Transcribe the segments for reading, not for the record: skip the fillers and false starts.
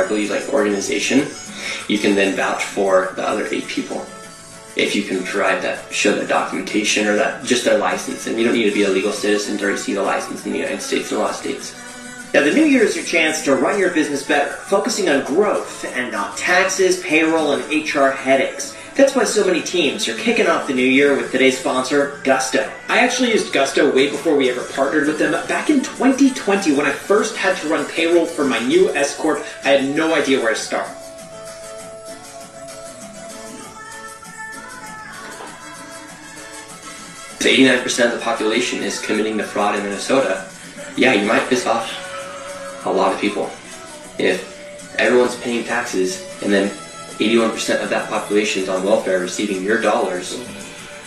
I believe, like organization, you can then vouch for the other 8 people. If you can provide that, show the documentation or that just their license, and you don't need to be a legal citizen to receive a license in the United States and a lot of states. Now, the new year is your chance to run your business better, focusing on growth and not taxes, payroll, and HR headaches. That's why so many teams are kicking off the new year with today's sponsor, Gusto. I actually used Gusto way before we ever partnered with them. Back in 2020, when I first had to run payroll for my new S-Corp, I had no idea where to start. If 89% of the population is committing the fraud in Minnesota, yeah, you might piss off a lot of people. If everyone's paying taxes and then 81% of that population is on welfare receiving your dollars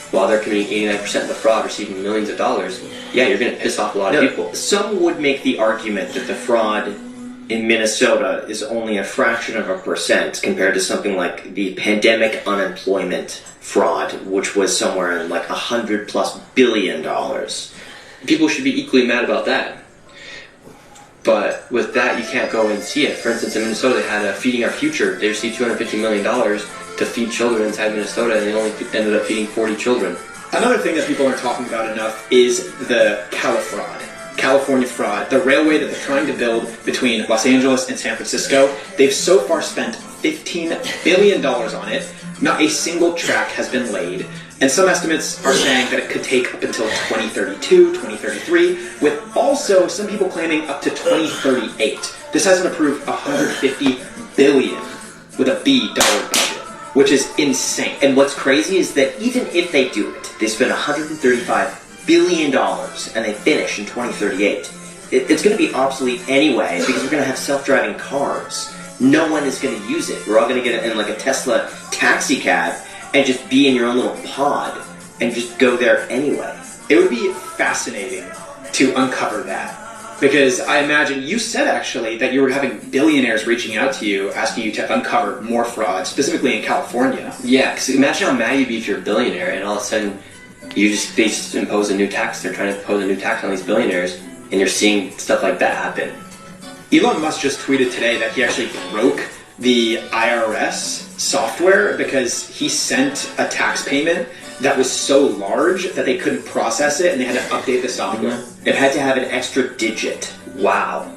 while they're committing 89% of the fraud, receiving millions of dollars, yeah, you're going to piss off a lot of people. Some would make the argument that the fraud in Minnesota is only a fraction of a percent compared to something like the pandemic unemployment fraud, which was somewhere in like $100+ billion. People should be equally mad about that. But with that, you can't go and see it. For instance, in Minnesota, they had a Feeding Our Future. They received $250 million to feed children inside Minnesota, and they only ended up feeding 40 children. Another thing that people aren't talking about enough is the California fraud, the railway that they're trying to build between Los Angeles and San Francisco. They've so far spent $15 billion on it. Not a single track has been laid. And some estimates are saying that it could take up until 2032, 2033, with also some people claiming up to 2038. This has an approved $150 billion with a B dollar budget, which is insane. And what's crazy is that even if they do it, they spend $135 billion and they finish in 2038. It's going to be obsolete anyway because we're going to have self-driving cars. No one is going to use it. We're all going to get in like a Tesla taxi cab and just be in your own little pod and just go there anyway. It would be fascinating to uncover that. Because I imagine, you said actually that you were having billionaires reaching out to you, asking you to uncover more fraud, specifically in California. Yeah, because imagine how mad you'd be if you're a billionaire and all of a sudden they just impose a new tax. They're trying to impose a new tax on these billionaires, and you're seeing stuff like that happen. Elon Musk just tweeted today that he actually broke the IRS software because he sent a tax payment that was so large that they couldn't process it and they had to update the software. It had to have an extra digit. Wow.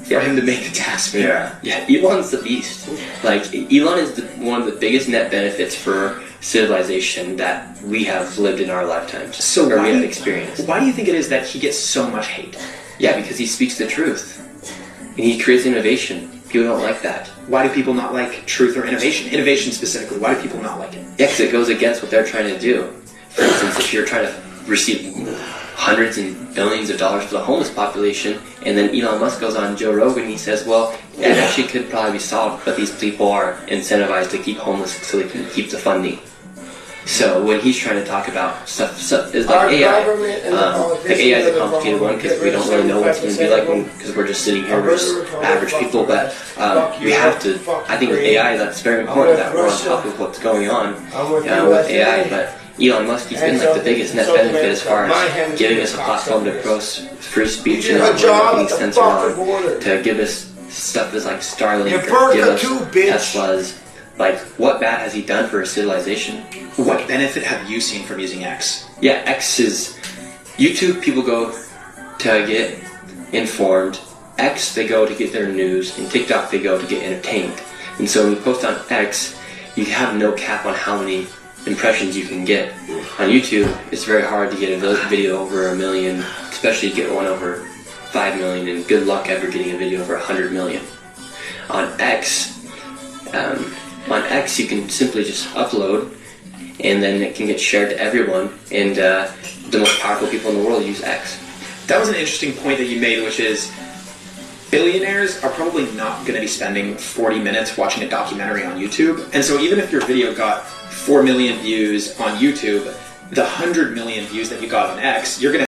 For him to make the tax payment. Yeah, Elon's the beast. Like, Elon is one of the biggest net benefits for civilization that we have lived in our lifetimes. So we have experienced. Why do you think it is that he gets so much hate? Yeah, because he speaks the truth. And he creates innovation. People don't like that. Why do people not like truth or innovation? Innovation specifically, why do people not like it? Yeah, because it goes against what they're trying to do. For instance, if you're trying to receive hundreds and billions of dollars for the homeless population, and then Elon Musk goes on Joe Rogan and he says, well, it actually could probably be solved, but these people are incentivized to keep homeless so they can keep the funding. So when he's trying to talk about stuff is like AI. Like AI is a complicated one because we don't really know what it's going to be like because we're just sitting here, we're just average people. But we have to. I think with AI, that's very important that we're on top of what's going on with AI. But Elon Musk, he's been like the biggest net benefit as far as giving us a platform to post free speech and not getting censored on, to give us stuff that's like Starlink, or give us Teslas. Like, what bad has he done for civilization? What benefit have you seen from using X? Yeah, X is... YouTube, people go to get informed. X, they go to get their news. And TikTok, they go to get entertained. And so when you post on X, you have no cap on how many impressions you can get. On YouTube, it's very hard to get a video over 1 million, especially to get one over 5 million, and good luck ever getting a video over 100 million. On X, you can simply just upload, and then it can get shared to everyone, and the most powerful people in the world use X. That was an interesting point that you made, which is billionaires are probably not going to be spending 40 minutes watching a documentary on YouTube, and so even if your video got 4 million views on YouTube, the 100 million views that you got on X, you're going to